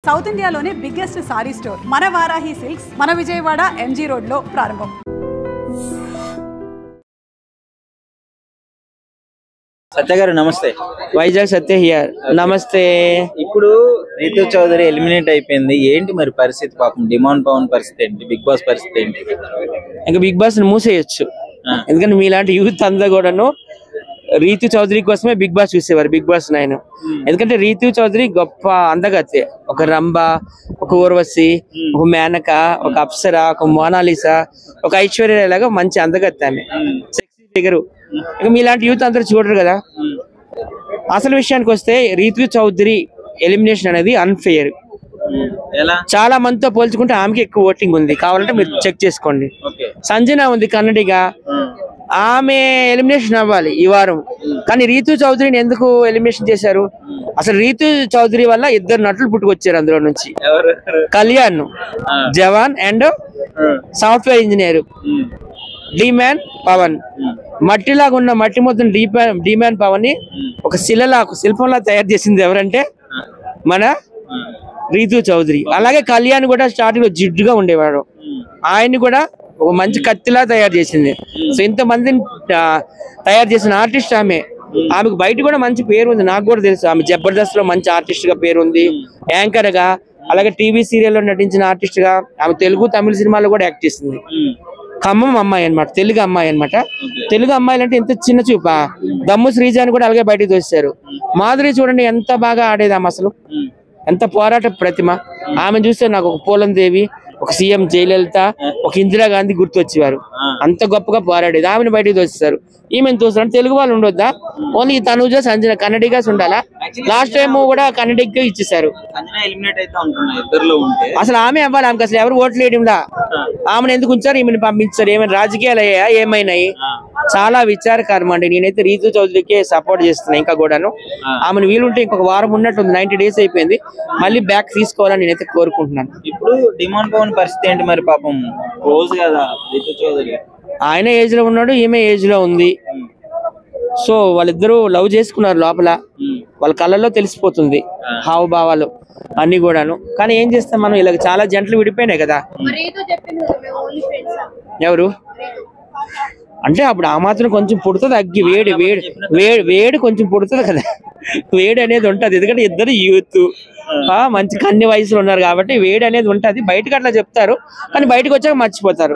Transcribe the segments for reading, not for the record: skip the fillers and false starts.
South ఇండియాలోనే biggest sorry store మన Varahi silks మన విజయవాడ ఎంజీ రోడ్ లో ప్రారంభం. సత్య గారు నమస్తే. వైజాగ్ సత్య హియర్. నమస్తే. ఇప్పుడు రీతు చౌదరి ఎలిమినేట్ అయిపోయింది, ఏంటి మరి పరిస్థితి? పాపం డిమాండ్ పవన్ పరిస్థితి ఏంటి, బిగ్ బాస్ పరిస్థితి ఏంటి? ఇంకా బిగ్ బాస్ మూసేయచ్చు. ఎందుకంటే మీలాంటి యూత్ అంతా కూడాను రీతు చౌదరి కోసమే బిగ్ బాస్ చూసేవారు, బిగ్ బాస్ 9. ఎందుకంటే రీతు చౌదరి గొప్ప అందగత్తె. ఒక రంభ, ఒక ఊర్వశి, ఒక మేనక, ఒక అప్సర, ఒక మోనాలిసా, ఒక ఐశ్వర్య లాగా మంచి అందగత్తె ఆమె, సెక్సీ ఫిగరు. ఇంకా మీలాంటి యూత్ అందరూ చూడరు కదా. అసలు విషయానికి వస్తే రీతు చౌదరి ఎలిమినేషన్ అనేది అన్ఫెయిర్. చాలా మందితో పోల్చుకుంటే ఆమెకి ఎక్కువ ఓటింగ్ ఉంది, కావాలంటే మీరు చెక్ చేసుకోండి. సంజన ఉంది కన్నడిగా, ఆమె ఎలిమినేషన్ అవ్వాలి ఈ వారం. కానీ రీతు చౌదరిని ఎందుకు ఎలిమినేషన్ చేశారు? అసలు రీతు చౌదరి వల్ల 2 నటులు పుట్టుకొచ్చారు అందులో నుంచి. కళ్యాణ్, జవాన్ అండ్ సాఫ్ట్వేర్ ఇంజనీర్ డిమాన్ పవన్. మట్టిలాగా ఉన్న మట్టి మొత్తం డిమాన్ పవన్ ని ఒక శిల్పంలా తయారు చేసింది ఎవరంటే మన రీతు చౌదరి. అలాగే కళ్యాణ్ కూడా స్టార్టింగ్ లో జిడ్డుగా ఉండేవాడు, ఆయన్ని కూడా ఒక మంచి కత్తిలా తయారు చేసింది. సో ఇంతమందిని తయారు చేసిన ఆర్టిస్ట్ ఆమె. ఆమెకు బయట కూడా మంచి పేరు ఉంది, నాకు కూడా తెలుసు. ఆమె జబర్దస్త్ లో మంచి ఆర్టిస్ట్ గా పేరు ఉంది, యాంకర్ గా, అలాగే టీవీ సీరియల్లో నటించిన ఆర్టిస్ట్ గా. ఆమె తెలుగు తమిళ సినిమాల్లో కూడా యాక్ట్ చేసింది. ఖమ్మం అమ్మాయి అనమాట, తెలుగు అమ్మాయి అనమాట. తెలుగు అమ్మాయిలు అంటే ఎంత చిన్న చూపా. దమ్ము శ్రీజాని కూడా అలాగే బయటకు తోస్తారు. మాధురి చూడండి ఎంత బాగా ఆడేది ఆమె, అసలు ఎంత పోరాట ప్రతిమ. ఆమె చూస్తే నాకు ఒక పూలం దేవి, ఒక సీఎం జయలలిత, ఒక ఇందిరాగాంధీ గుర్తొచ్చేవారు. అంత గొప్పగా పోరాడేది. ఆమెను బయటకు తోస్తారు. ఈమెను తోస్తారు. తెలుగు వాళ్ళు ఉండొద్దా? ఓన్లీ తనుజ, సంజన కన్నడిగాస్ ఉండాలా? లాస్ట్ టైం కూడా కన్నడిగా ఇచ్చేసారు. అసలు ఆమె అవ్వాలి. ఆమెకు అసలు ఎవరు ఓట్లు వేయడంలా. ఆమెను ఎందుకు ఉంచారు, ఈమెను పంపించారు? ఏమైనా రాజకీయాలు అయ్యా, ఏమైనాయి? చాలా విచారకరం అండి. నేనైతే రీతు చౌదరికి సపోర్ట్ చేస్తున్నా. ఇంకా కూడాను ఆమెను వీలుంటే ఇంకొక వారం ఉన్నట్టుంది, 90 days అయిపోయింది, మళ్ళీ బ్యాక్ తీసుకోవాలని నేనైతే కోరుకుంటున్నాను. ఇప్పుడు డిమాండ్ పవన్ పరిస్థితి ఏంటి మరి? పాపం రోజు కదా రీతు చౌదరి, ఆయన ఏజ్ లో ఉన్నాడు, ఈమె ఏజ్ లో ఉంది. సో వాళ్ళిద్దరూ లవ్ చేసుకున్నారు లోపల, వాళ్ళ కళ్ళల్లో తెలిసిపోతుంది హావభావాలు అన్ని కూడాను. కానీ ఏం చేస్తాం మనం, ఇలా చాలా జంటలు విడిపోయినాయి కదా. ఎవరు అంటే అప్పుడు ఆ మాత్రం కొంచెం పుడుతుంది అగ్గి, వేడి వేడి వేడి వేడి కొంచెం పుడుతుంది కదా, వేడి అనేది ఉంటది. ఎందుకంటే ఇద్దరు యూత్, మంచి కన్ని వయసులో ఉన్నారు కాబట్టి వేడి అనేది ఉంటది. బయటకు అట్లా చెప్తారు, కానీ బయటకు వచ్చాక మర్చిపోతారు.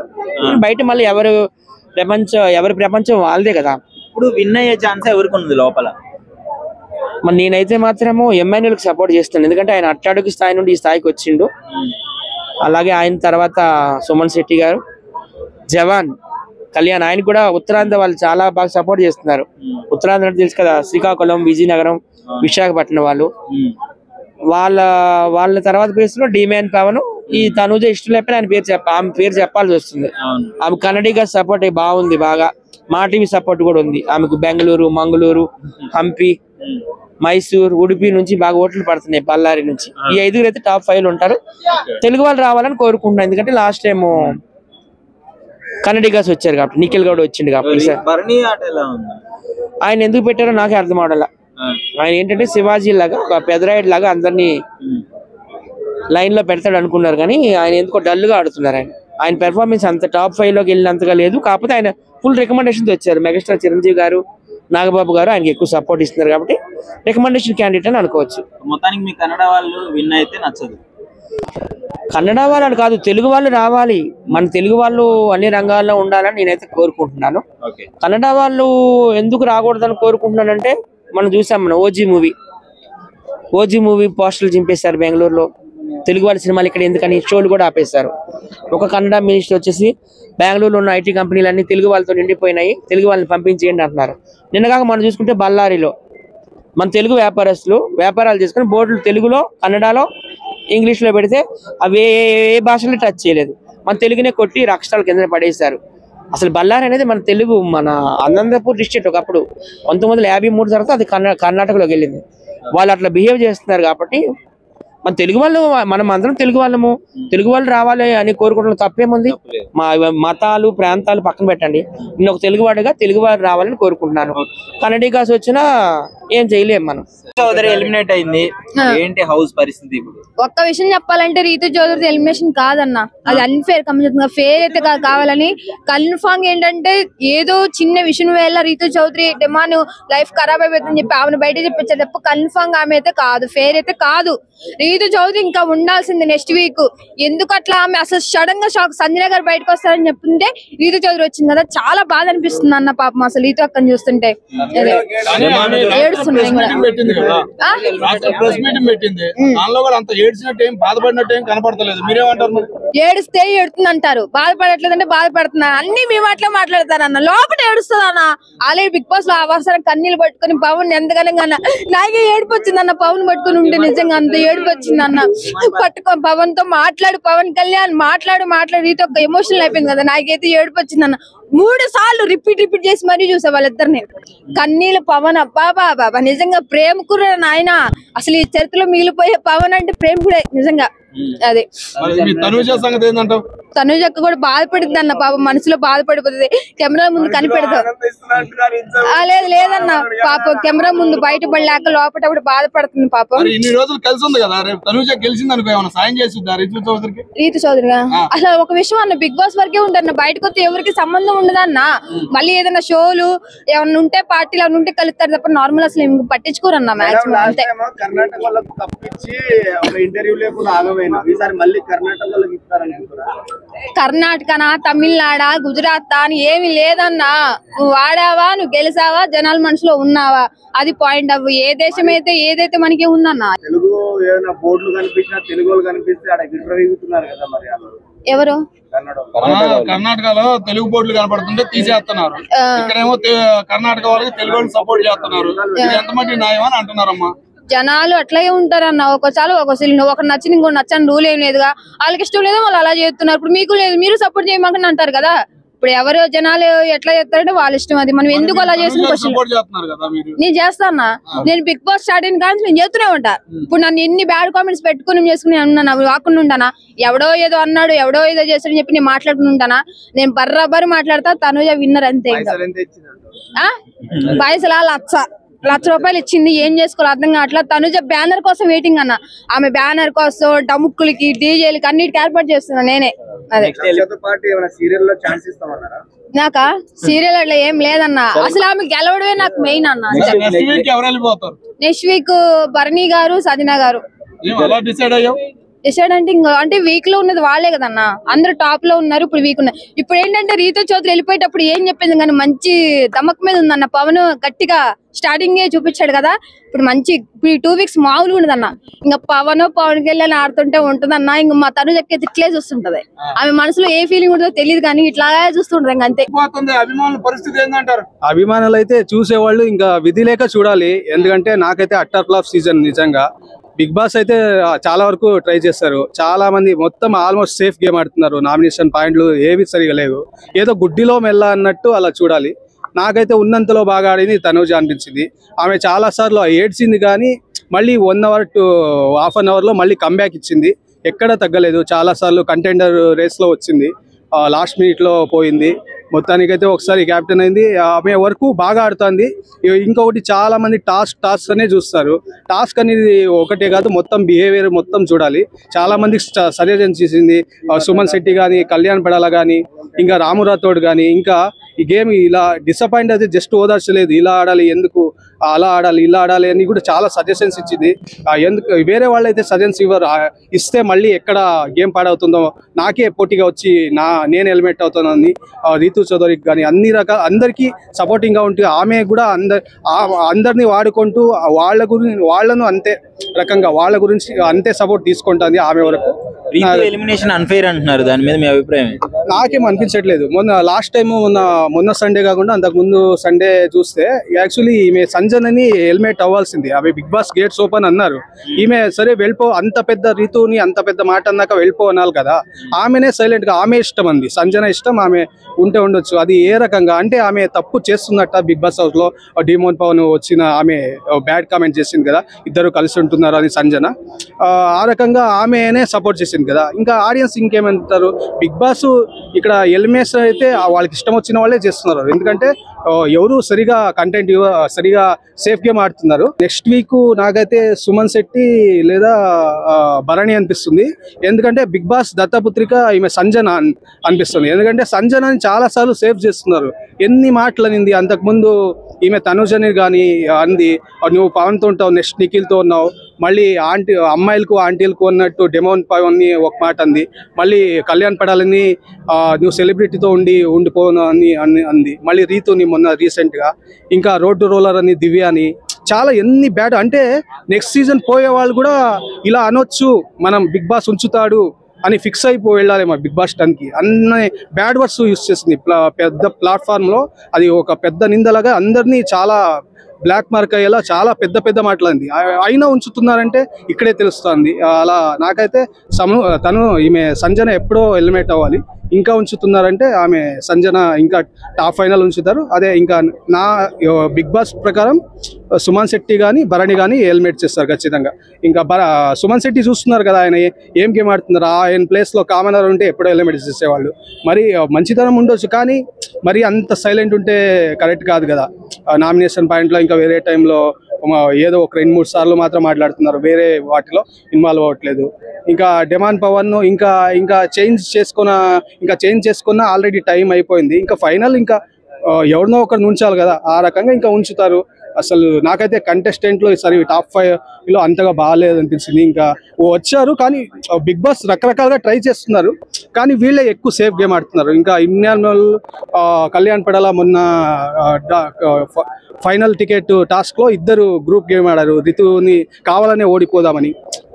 బయట మళ్ళీ ఎవరి ప్రపంచం వాళ్ళదే కదా. ఇప్పుడు విన్ అయ్యే ఛాన్స్ ఎవరికి ఉంది లోపల? మరి నేనైతే మాత్రము ఎంఎన్ఎల్కి సపోర్ట్ చేస్తాను. ఎందుకంటే ఆయన అట్టాడుగు స్థాయి నుండి ఈ స్థాయికి వచ్చిండు. అలాగే ఆయన తర్వాత సుమన్ శెట్టి గారు, జవాన్, కళ్యాణ్. ఆయన కూడా ఉత్తరాంధ్ర వాళ్ళు చాలా బాగా సపోర్ట్ చేస్తున్నారు. ఉత్తరాంధ్ర తెలుసు కదా, శ్రీకాకుళం, విజయనగరం, విశాఖపట్నం వాళ్ళు. వాళ్ళ తర్వాత ప్లేస్లో డిమాన్ పవన్. ఈ తనుజ ఇష్టం లేకపోతే ఆయన ఆమె పేరు చెప్పాల్సి వస్తుంది. ఆమె కన్నడిగా సపోర్ట్ బాగుంది బాగా. మా టీవీ సపోర్ట్ కూడా ఉంది ఆమెకు. బెంగళూరు, మంగళూరు, హంపి, మైసూర్, ఉడిపి నుంచి బాగా ఓట్లు పడుతున్నాయి, బళ్ళారి నుంచి. ఈ 5 అయితే టాప్ 5 ఉంటారు. తెలుగు వాళ్ళు రావాలని కోరుకుంటున్నాను. ఎందుకంటే లాస్ట్ టైం కన్నడిగాస్ వచ్చారు కాబట్టి, నిఖిల్ గౌడ్ వచ్చిండు కాబట్టి. ఆయన ఎందుకు పెట్టారో నాకే అర్థం అవడాల. ఆయన ఏంటంటే శివాజీ లాగా, ఒక పెదరాయుడు లాగా అందరినీ లైన్ లో పెడతాడు అనుకున్నారు, కానీ ఆయన ఎందుకో డల్ గా ఆడుతున్నారు. ఆయన పెర్ఫార్మెన్స్ అంత టాప్ 5 లోకి వెళ్ళినంతగా లేదు. కాకపోతే ఆయన ఫుల్ రికమెండేషన్ వచ్చారు. మెగాస్టార్ చిరంజీవి గారు, నాగబాబు గారు ఆయనకి ఎక్కువ సపోర్ట్ ఇస్తున్నారు కాబట్టి రికమెండేషన్ క్యాండిడేట్ అని అనుకోవచ్చు. మొత్తానికి మీ కన్నడ వాళ్ళు విన్ అయితే నచ్చదు? కన్నడ వాళ్ళు కాదు, తెలుగు వాళ్ళు రావాలి. మన తెలుగు వాళ్ళు అన్ని రంగాల్లో ఉండాలని నేనైతే కోరుకుంటున్నాను. కన్నడ వాళ్ళు ఎందుకు రాకూడదని కోరుకుంటున్నానంటే, మనం చూసాం, మన ఓజీ మూవీ పోస్టర్లు చింపేశారు బెంగళూరులో. తెలుగు వాళ్ళ సినిమాలు ఇక్కడ ఎందుకని షోలు కూడా ఆపేశారు. ఒక కన్నడ మినిస్టర్ వచ్చేసి బెంగళూరులో ఉన్న ఐటీ కంపెనీలన్నీ తెలుగు వాళ్ళతో నిండిపోయినాయి, తెలుగు వాళ్ళని పంపించేయండి అంటున్నారు. నిన్నగాక మనం చూసుకుంటే బళ్ళారిలో మన తెలుగు వ్యాపారస్తులు వ్యాపారాలు చేసుకుని బోర్డులు తెలుగులో, కన్నడలో, ఇంగ్లీష్లో పెడితే అవి ఏ భాషలో టచ్ చేయలేదు. మన తెలుగునే కొట్టి అక్షరాల కింద పడేశారు. అసలు బళ్ళారి అనేది మన తెలుగు, మన అనంతపూర్ డిస్ట్రిక్ట్ ఒకప్పుడు 1953 తర్వాత అది కర్ణాటకలోకి వెళ్ళింది. వాళ్ళు అట్లా బిహేవ్ చేస్తున్నారు కాబట్టి మన తెలుగు వాళ్ళు, మనం అందరం తెలుగు వాళ్ళము, తెలుగు వాళ్ళు రావాలి అని కోరుకోవడం తప్పేముంది? మా మతాలు ప్రాంతాలు పక్కన పెట్టండి, నేను ఒక తెలుగువాడిగా తెలుగు వారు రావాలని కోరుకుంటున్నాను. కన్నడిగాస్ వచ్చినా ఏం చేయలేము మనం. చౌదరి ఎలిమినేట్ అయింది, ఏంటి హౌస్ పరిస్థితి ఇప్పుడు? ఒక్క విషయం చెప్పాలంటే రీతు చౌదరి ఎలిమినేషన్ కాదన్న, అది అన్ఫేర్. కంప్లీట్గా ఫేర్ అయితే కావాలని కన్ఫామ్ ఏంటంటే ఏదో చిన్న విషయం వల్ల రీతు చౌదరి డిమాండ్ లైఫ్ ఖరాబ్ అయిపోతుందని చెప్పి ఆమెను బయట చెప్పించారు తప్ప కన్ఫామ్ ఆమె అయితే కాదు, ఫేర్ అయితే కాదు. రీతు చౌదరి ఇంకా ఉండాల్సింది నెక్స్ట్ వీక్. ఎందుకు అట్లా ఆమె అసలు సడన్ గా షాక్ సంజన గారు బయటకు వస్తారని చెప్తుంటే రీతు చౌదరి వచ్చింది కదా, చాలా బాధ అనిపిస్తుంది అన్న పాపం అసలు రీతు అక్కని చూస్తుంటే ఏడుస్తున్నాయి. ఏడుస్తే ఏడుతుంది అంటారు, బాధపడట్లేదంటే బాధపడుతున్నారు, అన్ని మేము అట్లా మాట్లాడతారు అన్న. లోపల ఏడుస్తుంది అన్న. ఆల్రెడీ బిగ్ బాస్ లో అవసరం కన్నీళ్ళు పట్టుకుని పవన్ ఎంతగానో నాకే ఏడుపు వచ్చింది అన్న. పవన్ పట్టుకుని ఉంటే నిజంగా అంత ఏడుపు వచ్చింది అన్న. పట్టుకో పవన్ తో మాట్లాడు, పవన్ కళ్యాణ్ మాట్లాడు రీతి ఒక ఎమోషనల్ అయిపోయింది కదా, నాకైతే ఏడుపు వచ్చింది అన్న. 3 సార్లు రిపీట్ చేసి మరీ చూసా వాళ్ళిద్దరిని. కన్నీళ్ళు పవన్ అబ్బా బాబా నిజంగా ప్రేమకురా నాయన. అసలు ఈ చరిత్రలో మిగిలిపోయే పవన్ అంటే ప్రేమకుడే నిజంగా. అదే తనుజక్క కూడా బాధపడుతుంది అన్న పాపం, మనసులో బాధపడిపోతుంది. కెమెరా ముందు కనిపెడతావు లేదన్న పాపం, కెమెరా ముందు బయట పడలేక లోపల కూడా బాధపడుతుంది పాపం. రీతు చౌదరిగా అసలు ఒక విషయం అన్న, బిగ్ బాస్ వరకే ఉంటారు, బయటకు వస్తే ఎవరికి సంబంధం ఉండదన్న. మళ్ళీ ఏదైనా షోలు ఏమన్నా ఉంటే పార్టీలు ఏమన్నా ఉంటే కలుస్తారు తప్ప నార్మల్ అసలు పట్టించుకోరన్న మాక్సిమం అంతే. కర్ణాటకనా తమిళనాడా గుజరాత్ అని ఏమి లేదన్నా. నువ్వు ఆడావా, నువ్వు గెలిసావా, జనాల మనసులో ఉన్నావా, అది పాయింట్. అవ్వు ఏ దేశం అయితే ఏదైతే మనకి ఉందన్నా. ఎవరు కర్ణాటకలో తెలుగు బోర్డులు కనపడుతుంటే తీసేస్తున్నారు, ఇక్కడేమో కర్ణాటక వాళ్ళకి తెలుగు వాళ్ళు సపోర్ట్ చేస్తున్నారు. ఎంతమంది న్యాయం అని అంటున్నారమ్మా. జనాలు అట్లాగే ఉంటారన్న. ఒకసారి ఒక నచ్చింది ఇంకో నచ్చని రూల్ ఏం లేదుగా. వాళ్ళకి ఇష్టం లేదో వాళ్ళు అలా చేస్తున్నారు. ఇప్పుడు మీకు లేదు, మీరు సపోర్ట్ చేయమని అంటారు కదా. ఇప్పుడు ఎవరు జనాలు ఎట్లా చేస్తారంటే వాళ్ళ ఇష్టం, అది మనం ఎందుకు అలా చేసిన క్వశ్చన్. నేను చేస్తానా, నేను బిగ్ బాస్ స్టార్ట్ అయిన కానీ నేను చేస్తూనే ఉంటా. ఇప్పుడు నన్ను ఎన్ని బ్యాడ్ కామెంట్స్ పెట్టుకుని చేసుకుని ఉన్నాను, వాకుండా ఉంటానా. ఎవడో ఏదో అన్నాడు, ఎవడో ఏదో చేస్తాడని చెప్పి నేను మాట్లాడుకుని ఉంటానా. నేను బర్రాబరి మాట్లాడతా, తనుజ విన్నర్ అంతే. పైసలా లక్ష రూపాయలు ఇచ్చింది, ఏం చేసుకోవాలి అర్థం కావట్లా. తనుజ బ్యానర్ కోసం వెయిటింగ్ అన్న. ఆమె బ్యానర్ కోసం డముక్కులకి డీజేలకి అన్నిటికి ఏర్పాటు చేస్తున్నా నేనే. అదే నాకా సీరియల్ అట్లా ఏం లేదన్న. అసలు ఆమె గెలవడమే నాకు మెయిన్ అన్న. నెక్స్ట్ వీక్ భరణి గారు, సజనా గారు డిసైడ్ అంటే ఇంకా అంటే వీక్ లో ఉన్నది వాళ్ళే కదన్న. అందరు టాప్ లో ఉన్నారు, ఇప్పుడు వీక్ ఉన్నారు. ఇప్పుడు ఏంటంటే రీతు చౌదరి వెళ్ళిపోయేటప్పుడు ఏం చెప్పింది కానీ మంచి దమ్మక మీద ఉందన్న. పవన్ గట్టిగా స్టార్టింగ్ చూపించాడు కదా, ఇప్పుడు మంచి ఇప్పుడు 2 వీక్స్ మామూలుగా ఉండదన్న. ఇంకా పవన్ కళ్యాణ్ ఆడుతుంటే ఉంటుందన్న. ఇంకా మా తను చెక్కే ఇట్లే చూస్తుంటది. ఆమె మనసులో ఏ ఫీలింగ్ ఉంటుందో తెలియదు కానీ ఇట్లా చూస్తుంటది ఇంకా అంతే. అభిమానులు అయితే చూసేవాళ్ళు ఇంకా విధి లేక చూడాలి. ఎందుకంటే నాకైతే అట్టర్ ఫ్లాప్ సీజన్ నిజంగా. బిగ్ బాస్ అయితే చాలా వరకు ట్రై చేస్తారు, చాలా మంది మొత్తం ఆల్మోస్ట్ సేఫ్ గేమ్ ఆడుతున్నారు. నామినేషన్ పాయింట్లు ఏవి సరిగా లేవు, ఏదో గుడ్డిలో మెల్ల అన్నట్టు అలా చూడాలి. నాకైతే ఉన్నంతలో బాగా ఆడింది తనుజ అనిపించింది. ఆమె చాలా సార్లు ఏడ్చింది కానీ మళ్ళీ 1 hour to half an hour లో మళ్ళీ కంబ్యాక్ ఇచ్చింది, ఎక్కడ తగ్గలేదు. చాలా సార్లు కంటెండర్ రేస్ లో వచ్చింది, లాస్ట్ మినిట్ లో పోయింది. మొత్తానికైతే ఒకసారి క్యాప్టెన్ అయింది. ఆమె వరకు బాగా ఆడుతుంది. ఇంకొకటి చాలా మంది టాస్క్ అనే చూస్తారు. టాస్క్ అనేది ఒకటే కాదు, మొత్తం బిహేవియర్ మొత్తం చూడాలి. చాలా మందికి సజెషన్ చేసింది. సుమన్ శెట్టి కానీ, కళ్యాణ్ పడాల కానీ, ఇంకా రాము రాథోడ్ కానీ. ఇంకా ఈ గేమ్ ఇలా డిసప్పాయింట్ అయితే జస్ట్ ఓదార్చలేదు, ఇలా ఆడాలి, ఎందుకు అలా ఆడాలి, ఇలా ఆడాలి అని కూడా చాలా సజెషన్స్ ఇచ్చింది. ఎందుకు వేరే వాళ్ళు అయితే సజెషన్స్ ఇవ్వరు, ఇస్తే మళ్ళీ ఎక్కడ గేమ్ పాడవుతుందో నాకే పోటీగా వచ్చి నేను ఎలిమినేట్ అవుతానని రీతు చౌదరికి కానీ అన్ని రకాల అందరికీ సపోర్టింగ్ గా ఉంటుంది. ఆమె కూడా అందరినీ వాడుకుంటూ వాళ్ళను అంతే రకంగా వాళ్ళ గురించి అంతే సపోర్ట్ తీసుకుంటుంది ఆమె వరకు. ఎలిమినేషన్ అన్ఫెయిర్ అంటున్నారు, దాని మీద మీ అభిప్రాయం? నాకేం అనిపించట్లేదు. లాస్ట్ టైం మొన్న సండే కాకుండా అంతకు ముందు సండే చూస్తే యాక్చువల్లీ ఈమె సంజనని ఎలిమినేట్ అవ్వాల్సింది. ఆమె బిగ్ బాస్ గేట్స్ ఓపెన్ అన్నారు, ఈమె సరే వెళ్ళిపో, అంత పెద్ద రీతుని అంత పెద్ద మాట అన్నాక వెళ్ళిపో అనాలి కదా. ఆమెనే సైలెంట్ గా, ఆమె ఇష్టం అంది, సంజన ఇష్టం, ఆమె ఉంటే ఉండొచ్చు. అది ఏ రకంగా అంటే ఆమె తప్పు చేస్తున్నట్ట. బిగ్ బాస్ హౌస్ లో డిమోన్ పవన్ వచ్చిన ఆమె బ్యాడ్ కామెంట్ చేసింది కదా, ఇద్దరు కలిసి ఉంటున్నారు అని సంజన. ఆ రకంగా ఆమెనే సపోర్ట్ చేసింది. అయిపోయింది కదా, ఇంకా ఆడియన్స్ ఇంకేమంటారు. బిగ్ బాస్ ఇక్కడ ఎలిమినేషన్ అయితే వాళ్ళకి ఇష్టం వచ్చిన వాళ్ళే చేస్తున్నారు, ఎందుకంటే ఎవరు సరిగా కంటెంట్ సరిగా సేఫ్ గేమ్ ఆడుతున్నారు. నెక్స్ట్ వీక్ నాకైతే సుమన్ శెట్టి లేదా భరణి అనిపిస్తుంది, ఎందుకంటే బిగ్ బాస్ దత్తపుత్రిక ఈమె సంజన అనిపిస్తుంది. ఎందుకంటే సంజనని చాలా సార్లు సేఫ్ చేస్తున్నారు, ఎన్ని మాటలు అనింది అంతకుముందు. ఈమె తనుజని కానీ అంది, నువ్వు పవన్తో ఉంటావు, నెక్స్ట్ నిఖిల్తో ఉన్నావు, మళ్ళీ అమ్మాయిలకు ఆంటీలకు అన్నట్టు డెమోన్ పవన్ని ఒక మాట అంది, మళ్ళీ కళ్యాణ్ పడాలని నువ్వు సెలబ్రిటీతో ఉండిపోను అని అంది, మళ్ళీ రీతుని మొన్న రీసెంట్గా, ఇంకా రోడ్డు రోలర్ అని దివ్య అని, చాలా ఎన్ని బ్యాడ్. అంటే నెక్స్ట్ సీజన్ పోయే వాళ్ళు కూడా ఇలా అనొచ్చు, మనం బిగ్ బాస్ ఉంచుతాడు అని ఫిక్స్ అయిపోయి వెళ్ళాలి మా బిగ్ బాస్ 10కి. అన్ని బ్యాడ్ వర్డ్స్ యూస్ చేసింది పెద్ద ప్లాట్ఫామ్లో, అది ఒక పెద్ద నిందలాగా అందరినీ చాలా బ్లాక్ మార్క్ అయ్యేలా చాలా పెద్ద మాటలంది. అయినా ఉంచుతున్నారంటే ఇక్కడే తెలుస్తుంది. అలా నాకైతే తను ఈమె సంజన ఎప్పుడో ఎలిమినేట్ అవ్వాలి, ఇంకా ఉంచుతున్నారంటే ఆమె సంజన ఇంకా టాప్ ఫైనల్ ఉంచుతారు. అదే ఇంకా నా బిగ్ బాస్ ప్రకారం సుమన్ శెట్టి కానీ భరణి కానీ ఎలిమినేట్ చేస్తారు ఖచ్చితంగా. ఇంకా సుమన్ శెట్టి చూస్తున్నారు కదా, ఆయన ఏం గేమ్ ఆడుతున్నారు, ఆయన ప్లేస్లో కామనర్ ఉంటే ఎప్పుడో ఎలిమినేట్ చేసేవాళ్ళు. మరి మంచితనం ఉండొచ్చు, కానీ మరి అంత సైలెంట్ ఉంటే కరెక్ట్ కాదు కదా. నామినేషన్ పాయింట్లో ఇంకా వేరే టైంలో ఏదో ఒక 2-3 సార్లు మాత్రం మాట్లాడుతున్నారు, వేరే వాటిలో ఇన్వాల్వ్ అవ్వట్లేదు. ఇంకా డెమాన్ పవన్ ఇంకా చేంజ్ చేసుకున్న ఆల్రెడీ టైం అయిపోయింది. ఇంకా ఫైనల్ ఇంకా ఎవరినో ఒకరిని ఉంచాలి కదా, ఆ రకంగా ఇంకా ఉంచుతారు. అసలు నాకైతే కంటెస్టెంట్లు ఈసారి టాప్ 5లో అంతగా బాగాలేదు అనిపించింది. ఇంకా వచ్చారు కానీ బిగ్ బాస్ రకరకాలుగా ట్రై చేస్తున్నారు, కానీ వీళ్ళే ఎక్కువ సేఫ్ గేమ్ ఆడుతున్నారు. ఇంకా ఇమ్యాన్యుల్ కళ్యాణ్ పడాల మొన్న ఫైనల్ టికెట్ టాస్క్లో ఇద్దరు గ్రూప్ గేమ్ ఆడారు, రితుని కావాలనే ఓడిపోదామని.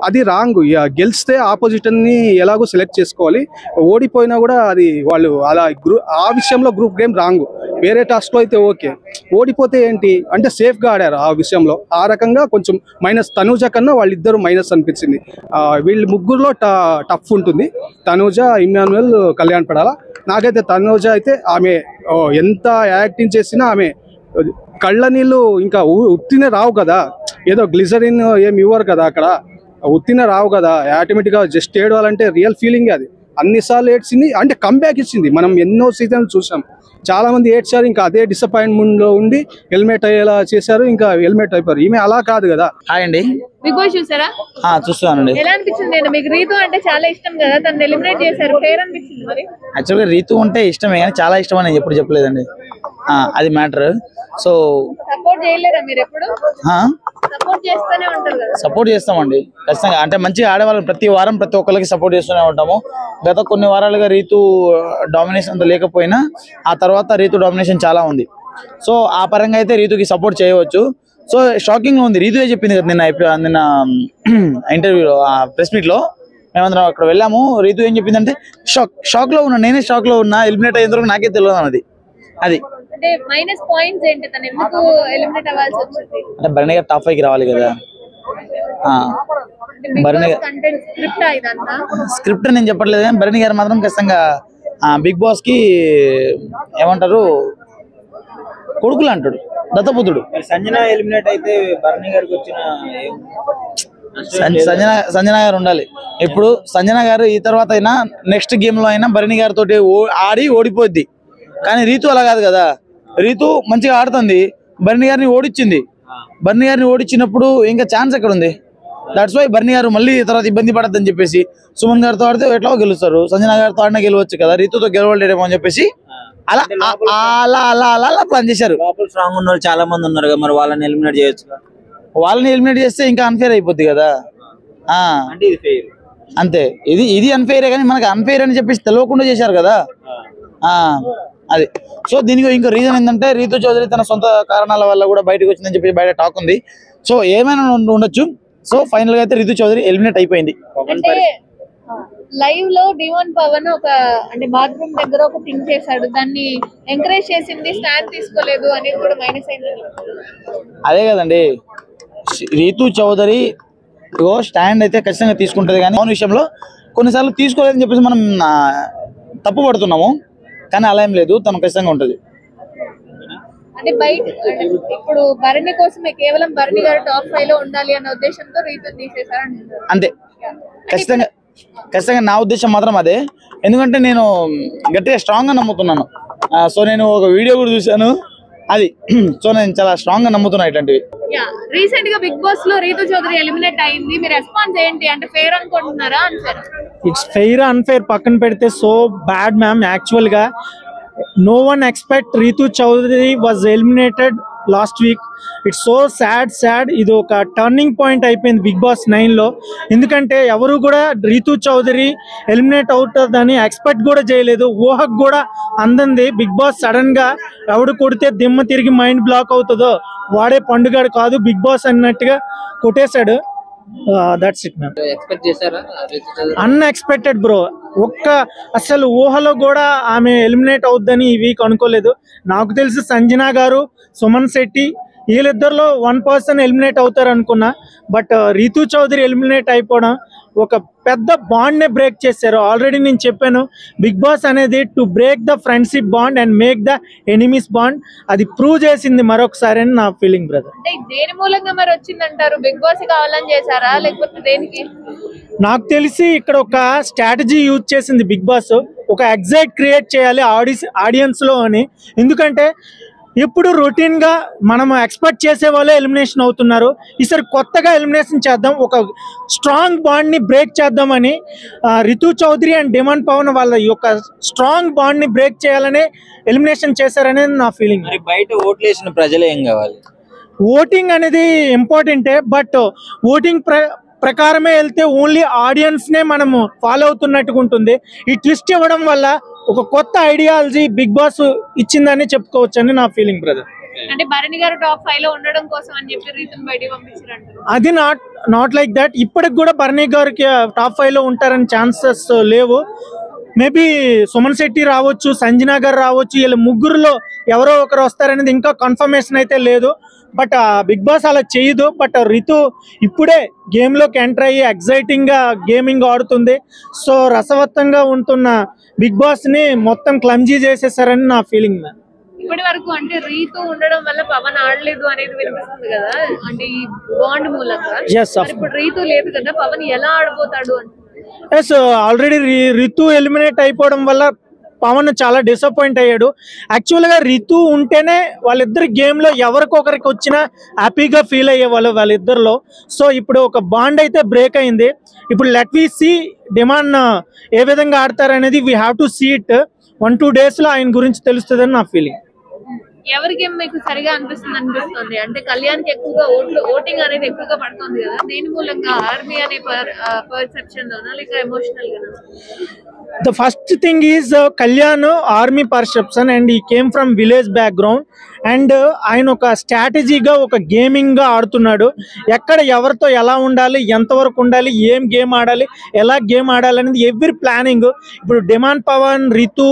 అది రాంగ్. గెలిస్తే ఆపోజిట్ని ఎలాగో సెలెక్ట్ చేసుకోవాలి, ఓడిపోయినా కూడా అది వాళ్ళు అలా ఆ విషయంలో గ్రూప్ గేమ్ రాంగ్. వేరే టాస్క్లో అయితే ఓకే, ఓడిపోతే ఏంటి అంటే సేఫ్గా ఆడారు ఆ విషయంలో. ఆ రకంగా కొంచెం మైనస్ తనూజ కన్నా వాళ్ళిద్దరు మైనస్ అనిపించింది. వీళ్ళు ముగ్గురులో టఫ్ ఉంటుంది, తనూజ, ఇమ్మాన్యుయల్, కళ్యాణ్ పడాల. నాకైతే తనూజ అయితే ఆమె ఎంత యాక్టింగ్ చేసినా ఆమె కళ్ళ నీళ్ళు ఇంకా ఉత్తినే రావు కదా, ఏదో గ్లిజరిన్ ఏమి ఇవ్వరు కదా అక్కడ, ఉత్తినే రావు కదా, ఆటోమేటిక్గా జస్ట్ ఏడవాలంటే రియల్ ఫీలింగ్ అది. అన్నిసార్లు ఏడ్చింది అంటే కంబ్యాక్ ఇచ్చింది. మనం ఎన్నో సీజన్లు చూసాం, చాలా మంది ఏడ్చారు, ఇంకా అదే డిసప్పాయింట్మెంట్ లో ఉండి హెల్మెట్ అయ్యేలా చేశారు, ఇంకా హెల్మెట్ అయిపోయారు. ఈమె అలా కాదు కదా. హాయ్ అండి. బిగ్ బాస్ చూసారా? చూస్తానండి. ఎలా అనిపించింది? మీకు రీతు అంటే చాలా ఇష్టం కదా, తను ఎలిమినేట్ చేశారు, ఫేర్ అనిపించింది మరి? యాక్చువల్గా రీతు అంటే ఇష్టమే, కానీ చాలా ఇష్టం అని ఎప్పుడు చెప్పలేదండి, అది మ్యాటర్. సో సపోర్ట్ చేయలేరా మీరు ఎప్పుడు? సపోర్ట్ చేస్తూనే ఉంటారు కదా. సపోర్ట్ చేస్తామండి ఖచ్చితంగా. అంటే మంచిగా ఆడేవాళ్ళం ప్రతి వారం ప్రతి ఒక్కరికి సపోర్ట్ చేస్తూనే ఉంటాము. గత కొన్ని వారాలుగా రీతు డామినేషన్ అంత లేకపోయినా ఆ తర్వాత రీతు డామినేషన్ చాలా ఉంది. సో ఆ పరంగా అయితే రీతుకి సపోర్ట్ చేయవచ్చు. సో షాకింగ్ ఉంది, రీతువే చెప్పింది కదా నిన్న ఇంటర్వ్యూలో, ప్రెస్ మీట్ లో మేమందరం అక్కడ వెళ్ళాము. రీతు ఏం చెప్పిందంటే షాక్ లో ఉన్నా, నేనే షాక్ లో ఉన్నా, ఎలిమినేట్ అయిన తర్వాత నాకే తెలియదు అన్నది. అది అంటే మైనస్ పాయింట్స్ ఏంటి, తను ఎందుకు ఎలిమినేట్ అవ్వాల్సి వచ్చింది? అంటే భరణి గారు టాప్ 5కి రావాలి కదా. భరణి స్క్రిప్ట్ నేను చెప్పట్లేదు, కానీ భరణి గారు మాత్రం ఖచ్చితంగా బిగ్ బాస్ కి ఏమంటారు కొడుకులు అంటాడు, దత్తపుత్రుడు. సంజన ఎలిమినేట్ అయితే భరణి గారికి వచ్చిన సంజన గారు ఉండాలి. ఇప్పుడు సంజన గారు ఈ తర్వాత అయినా నెక్స్ట్ గేమ్ లో అయినా భరణి గారితో ఆడి ఓడిపోద్ది, కానీ రీతు అలా కాదు కదా. రీతు మంచిగా ఆడుతుంది, భరణి గారిని ఓడించింది. భరణి గారిని ఓడించినప్పుడు ఇంకా ఛాన్స్ ఎక్కడ ఉంది? దట్స్ వై భరణి గారు మళ్ళీ తర్వాత ఇబ్బంది పడద్దని చెప్పేసి సుమన్ గారితో ఆడితే ఎట్లా గెలుస్తారు, సంజన గారితో ఆడినా గెలవచ్చు కదా, రీతుతో గెలవలేడేమో అని చెప్పేసి అలా అలా అలా అలా అలా ప్లాన్ చేశారు. స్ట్రాంగ్ ఉన్నారు చాలా మంది ఉన్నారు, మరి వాళ్ళని ఎలిమినేట్ చేయొచ్చు. వాళ్ళని ఎలిమినేట్ చేస్తే ఇంకా అన్ఫేర్ అయిపోద్ది కదా. అంతే, ఇది అన్ఫేరే, కానీ మనకు అన్ఫేర్ అని చెప్పేసి తెలియకుండా చేశారు కదా. అది. సో దీనికి ఇంకో రీజన్ ఏంటంటే రీతు చౌదరి తన సొంత కారణాల వల్ల కూడా బయటకు వచ్చిందని చెప్పి బయట టాక్ ఉంది. సో ఏమైనా ఉండొచ్చు. సో ఫైనల్ గా అయితే రీతు చౌదరి ఎలిమినేట్ అయిపోయింది. లైవ్ లో డిమోన్ పవన్ ఒక అంటే బాత్రూమ్ దగ్గర ఒక థింగ్ చేశాడు, దాన్ని ఎంకరేజ్ చేసింది, స్టాండ్ తీసుకోలేదు అనేది కూడా మైనస్ అయింది. అదే కదండి, రీతు చౌదరి స్టాండ్ అయితే ఖచ్చితంగా తీసుకుంటది, కానీ అవును విషయంలో కొన్నిసార్లు తీసుకోలేదని చెప్పేసి మనం తప్పు పడుతున్నాము, కానీ అలా ఏం లేదు, తను ఖచ్చితంగా ఉంటది. అంటే బయట ఇప్పుడు భరణి కోసమే కేవలం భరణి గారు టాప్ 5 లో ఉండాలి అన్న ఉద్దేశంతో రీతు తీసేశారు అంతే. ఖచ్చితంగా ఖచ్చితంగా నా ఉద్దేశం మాత్రం అదే. ఎందుకంటే నేను గట్టిగా స్ట్రాంగ్గా నమ్ముతున్నాను. సో నేను ఒక వీడియో కూడా చూశాను అది. సో నేను చాలా స్ట్రాంగ్గా నమ్ముతున్నాను ఇట్లాంటివి. రీసెంట్ గా బిగ్ బాస్ లో రీతు చౌదరి ఎలిమినేట్ అయింది. మీ రెస్పాన్స్ ఏంటి? అంటే ఫెయిర్ అనుకుంటున్నారా అన్ఫేర్? ఇట్స్ ఫెయిర్ అన్ఫేర్ పక్కన పెడితే సో బ్యాడ్ మ్యామ్. యాక్చువల్ గా no one expect Ritu Chaudhary was eliminated last week. It's so sad. ఇది ఒక టర్నింగ్ పాయింట్ అయిపోయింది బిగ్ బాస్ 9 లో. ఎందుకంటే ఎవరు కూడా రీతు చౌదరి ఎలిమినేట్ అవుతుందని ఎక్స్పెక్ట్ కూడా చేయలేదు. ఊహకు కూడా అందంది. బిగ్ బాస్ సడన్ గా ఎవడు కొడితే దిమ్మ తిరిగి మైండ్ బ్లాక్ అవుతుందో వాడే పండుగాడు కాదు బిగ్ బాస్ అన్నట్టుగా కొట్టేశాడు. That's it ma'am. Unexpected bro. అసలు ఊహలో కూడా ఆమె ఎలిమినేట్ అవుద్దని ఈ వీక్ అనుకోలేదు. నాకు తెలిసి సంజన గారు, సుమన్ శెట్టి వీళ్ళిద్దరిలో 1 పర్సన్ ఎలిమినేట్ అవుతారు అనుకున్నా. బట్ రీతు చౌదరి ఎలిమినేట్ అయిపోవడం ఒక పెద్ద బాండ్ నే బ్రేక్ చేశారు. ఆల్రెడీ నేను చెప్పాను బిగ్ బాస్ అనేది to break the friendship bond and make the enemies bond. అది ప్రూవ్ చేసింది మరొకసారి అని నా ఫీలింగ్ బ్రదర్. అంటే దేని మూలంగా మరి వచ్చిందంటారు? బిగ్ బాస్ కావాలని చేశారా లేకపోతే దేనికి? నాకు తెలిసి ఇక్కడ ఒక స్ట్రాటజీ యూజ్ చేసింది బిగ్ బాస్. ఒక ఎగ్జైట్ క్రియేట్ చేయాలి ఆడియన్స్ లో అని. ఎందుకంటే ఇప్పుడు రొటీన్ గా మనం ఎక్స్పెక్ట్ చేసే వాళ్ళే ఎలిమినేషన్ అవుతున్నారు. ఈసారి కొత్తగా ఎలిమినేషన్ చేద్దాం, ఒక స్ట్రాంగ్ బాండ్ ని బ్రేక్ చేద్దామని రితు చౌదరి అండ్ డిమాండ్ పవన్ వాళ్ళ యొక్క స్ట్రాంగ్ బాండ్ ని బ్రేక్ చేయాలని ఎలిమినేషన్ చేశారనేది నా ఫీలింగ్. బయట ఓట్లు వేసిన ప్రజలు ఏం కావాలి? ఓటింగ్ అనేది ఇంపార్టెంటే. బట్ ఓటింగ్ ప్రకారమే వెళ్తే ఓన్లీ ఆడియన్స్ నే మనము ఫాలో అవుతున్నట్టుగా ఉంటుంది. ఈ ట్విస్ట్ ఇవ్వడం వల్ల ఒక కొత్త ఐడియాలజీ బిగ్ బాస్ ఇచ్చిందని చెప్పుకోవచ్చు అని నా ఫీలింగ్ బ్రదర్. అంటే భరణి గారు టాప్ 5 లో ఉండడం కోసం అని చెప్పి రీతన్ బయటికి పంపించారు. అది నాట్ లైక్ దట్. ఇప్పటికి కూడా భరణి గారికి టాప్ 5 లో ఉంటారని ఛాన్సెస్ లేవు. మేబీ సుమన్ శెట్టి రావచ్చు, సంజన గారు రావచ్చు. వీళ్ళ ముగ్గురులో ఎవరో ఒకరు వస్తారనేది ఇంకా కన్ఫర్మేషన్ అయితే లేదు. బట్ బిగ్ బాస్ అలా చేయదు. బట్ రితు ఇప్పుడే గేమ్ లోకి ఎంటర్ అయ్యి ఎక్సైటింగ్ గా గేమింగ్ ఆడుతుంది. సో రసవత్తంగా ఉంటున్న బిగ్ బాస్ ని మొత్తం క్లమ్జీ చేసేసారని నా ఫీలింగ్. ఇప్పటి వరకు అంటే రీతు ఉండడం వల్ల పవన్ ఆడలేదు అనేది వినిపిస్తుంది కదా, అంటే ఈ బాండ్ మూలంగా. ఇప్పుడు రీతు లేదు కదా, పవన్ ఎలా ఆడబోతాడు అంటే? ఎస్, ఆల్రెడీ రితు ఎలిమినేట్ అయిపోవడం వల్ల పవన్ చాలా డిసప్పాయింట్ అయ్యాడు. యాక్చువల్గా రితు ఉంటేనే వాళ్ళిద్దరు గేమ్లో ఎవరికొకరికి వచ్చినా హ్యాపీగా ఫీల్ అయ్యేవాళ్ళు వాళ్ళిద్దరిలో. సో ఇప్పుడు ఒక బాండ్ అయితే బ్రేక్ అయింది. ఇప్పుడు లెట్ వి సీ డిమాండ్ ఏ విధంగా ఆడతారనేది we have to see it. 1-2 డేస్లో ఆయన గురించి తెలుస్తుందని నా ఫీలింగ్. ఎవరికి మీకు సరిగా అనిపిస్తుంది అంటే కళ్యాణ్కి ఎక్కువగా ఓటింగ్ అనేది ఎక్కువగా పడుతుంది కదా, దేని మూలంగా? ఆర్మీ అనే పర్సెప్షన్ లోనా లేక emotional Gaana? The first thing is Kalyan army perception and he came from village background and ఆయన ఒక స్ట్రాటజీగా ఒక గేమింగ్ గా ఆడుతున్నాడు. ఎక్కడ ఎవరితో ఎలా ఉండాలి, ఎంతవరకు ఉండాలి, ఏం గేమ్ ఆడాలి, ఎలా గేమ్ ఆడాలి అనేది ఎవ్రీ ప్లానింగ్. ఇప్పుడు డిమాండ్ పవన్, రితు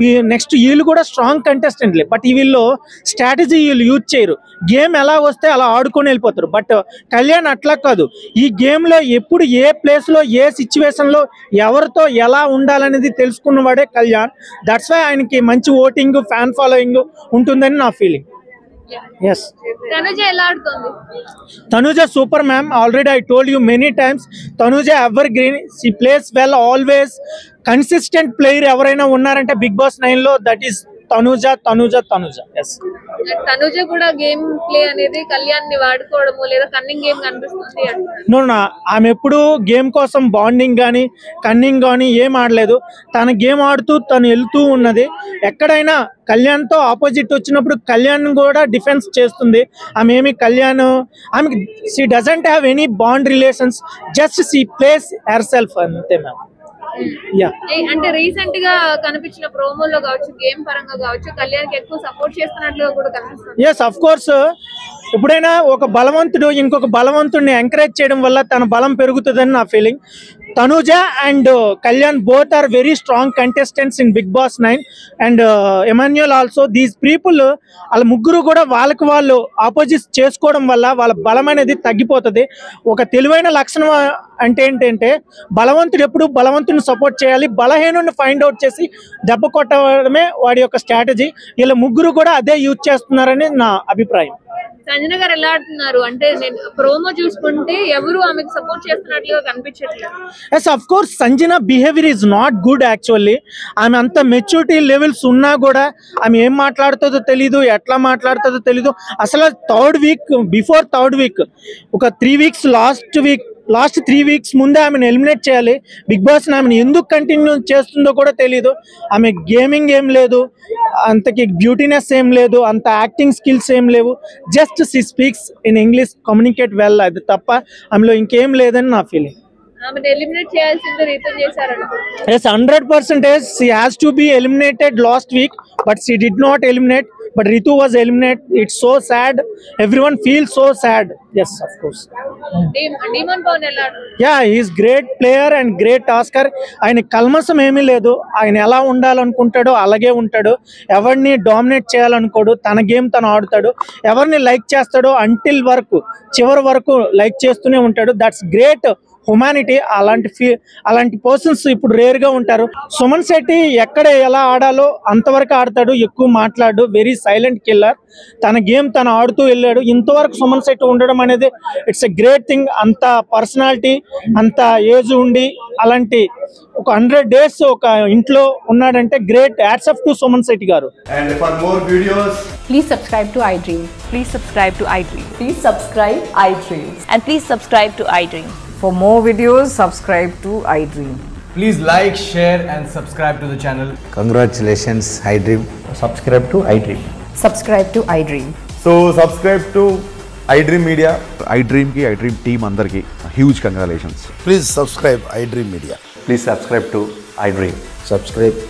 ఈ నెక్స్ట్ వీళ్ళు కూడా స్ట్రాంగ్ కంటెస్టెంట్లే. బట్ వీళ్ళు స్ట్రాటజీ వీళ్ళు యూజ్ చేయరు. గేమ్ ఎలా వస్తే అలా ఆడుకొని వెళ్ళిపోతారు. బట్ కళ్యాణ్ అట్లా కాదు. ఈ గేమ్ లో ఎప్పుడు ఏ ప్లేస్ లో ఏ సిచ్యువేషన్ లో ఎవరితో ఎలా ఉండాలనేది తెలుసుకున్నవాడే కళ్యాణ్. దట్స్ వై ఆయనకి మంచి ఓటింగ్, ఫ్యాన్ ఫాలోయింగ్ ఉంటుందని నా feeling. Yes. Tanuja super ma'am. Already I told you many times. Tanuja evergreen. She plays well always. Consistent player ఎవరైనా ఉన్నారంటే బిగ్ బాస్ 9 లో that is Tanuja. Yes. Tanuja కూడా game play అనేది కళ్యాణ్ ని వాడుకోవడము లేదా cunning game కనిపిస్తుంది అంటున్నారు. నో ఆమె ఎప్పుడు గేమ్ కోసం బాండింగ్ కానీ కన్నింగ్ కానీ ఏం ఆడలేదు. తన గేమ్ ఆడుతూ తను వెళ్తూ ఉన్నది. ఎక్కడైనా కళ్యాణ్తో ఆపోజిట్ వచ్చినప్పుడు కళ్యాణ్ కూడా డిఫెన్స్ చేస్తుంది. ఆమె ఏమి ఆమె she doesn't have any bond relations, just she plays herself అంతే మ్యామ్. అంటే రీసెంట్ గా కనిపించిన ప్రోమోలో కావచ్చు, గేమ్ పరంగా కావచ్చు, కళ్యాణ్ కి ఎక్కువ సపోర్ట్ చేస్తున్నట్లు కూడా కనిపిస్తుంది. Yes, of course. ఎప్పుడైనా ఒక బలవంతుడు ఇంకొక బలవంతుడిని ఎంకరేజ్ చేయడం వల్ల తన బలం పెరుగుతుందని నా feeling. Tanuja and Kalyan both are very strong contestants in Big Boss 9 and Emmanuel also. These people వాళ్ళ ముగ్గురు కూడా వాళ్ళకి వాళ్ళు ఆపోజిట్ చేసుకోవడం వల్ల వాళ్ళ బలం అనేది తగ్గిపోతుంది. ఒక తెలివైన లక్షణం అంటే ఏంటంటే బలవంతుడు ఎప్పుడు బలవంతుని సపోర్ట్ చేయాలి, బలహీనుడిని ఫైండ్ అవుట్ చేసి దెబ్బ కొట్టడమే వాడి యొక్క స్ట్రాటజీ. వీళ్ళ ముగ్గురు కూడా అదే యూజ్ చేస్తున్నారని నా అభిప్రాయం. సంజన గారు ఎలా ఆడుతున్నారు అంటే నేను ప్రోమో చూసుకుంటే ఎవరు ఆమెకు సపోర్ట్ చేస్తున్నట్లుగా కనిపించట్లేదు. Yes of course Sanjana behaviour is not good actually. ఆమె అంత మెచ్యూరిటీ లెవెల్స్ ఉన్నా కూడా ఆమె ఏం మాట్లాడుతుందో తెలీదు, ఎట్లా మాట్లాడుతుందో తెలీదు. అసలు బిఫోర్ థర్డ్ వీక్ ఒక 3 weeks లాస్ట్ 3 weeks ముందే ఆమెను ఎలిమినేట్ చేయాలి. బిగ్ బాస్ ఆమెను ఎందుకు కంటిన్యూ చేస్తుందో కూడా తెలీదు. ఆమె గేమింగ్ ఏం లేదు, అంతకి బ్యూటీనెస్ ఏం లేదు, అంత యాక్టింగ్ స్కిల్స్ ఏం లేవు. Just she speaks in English, communicate well, అది తప్ప ఆమెలో ఇంకేం లేదని నా ఫీలింగ్. ఆమెను ఎలిమినేట్ చేయాల్సిందే Ritu చేశారనుకుంటున్నాను. Yes, 100% she has to be eliminated last week, but she did not eliminate. But Ritu was eliminated. It's so sad. Everyone feels so sad. Yes, of course. Demon Pawan ఎలా? Yeah, he is great player and great tasker. ఆయన కల్మసం ఏమీ లేదు. ఆయన ఎలా ఉండాలనుకుంటాడో అలాగే ఉంటాడు. ఎవరిని dominate చేయాలనుకోడు. తన గేమ్ తను ఆడుతాడు. ఎవరిని లైక్ చేస్తాడో అంటిల్ వరకు చివరి వరకు లైక్ చేస్తూనే ఉంటాడు. That's great humanity. అలాంటి పర్సన్స్ ఇప్పుడు రేర్ గా ఉంటారు. సుమన్ శెట్టి ఎక్కడ ఎలా ఆడాలో అంతవరకు ఆడతాడు, ఎక్కువ మాట్లాడు, వెరీ సైలెంట్ కిల్లర్. తన గేమ్ తను ఆడుతూ వెళ్ళాడు. ఇంతవరకు సుమన్ శెట్టి ఉండడం అనేది ఇట్స్ ఎ గ్రేట్ థింగ్. అంత పర్సనాలిటీ, అంత ఏజ్ ఉండి అలాంటి ఒక 100 days ఒక ఇంట్లో ఉన్నాడంటే great. Hats off to Suman Shetty గారు. And for more videos, Please subscribe to iDream. Please subscribe to iDream. Please subscribe iDream. And please subscribe to iDream. For more videos, subscribe to iDream. please like, share and subscribe to the channel. Congratulations, iDream. Subscribe to iDream. Subscribe to iDream. So subscribe to iDream Media. iDream ki iDream team andarki huge congratulations. Please subscribe iDream Media. Please subscribe to iDream. Subscribe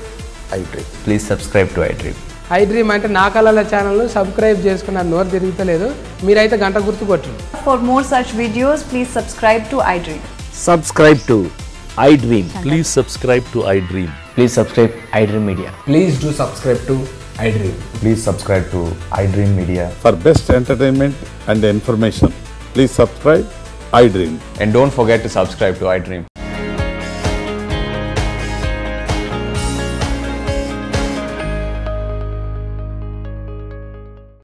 iDream. Please subscribe to iDream. iDream అంటే నా కళల channel subscribe చేసుకున్నారు, నోరు తిరుగుతలేదు. మీరైతే గంట గుర్తు కొట్టండి. For more such videos, please subscribe to iDream. Subscribe to iDream. Please subscribe to iDream. Please subscribe iDream Media. Please do subscribe to iDream. Please subscribe to iDream Media. For best entertainment and information, please subscribe iDream. And don't forget to subscribe to iDream.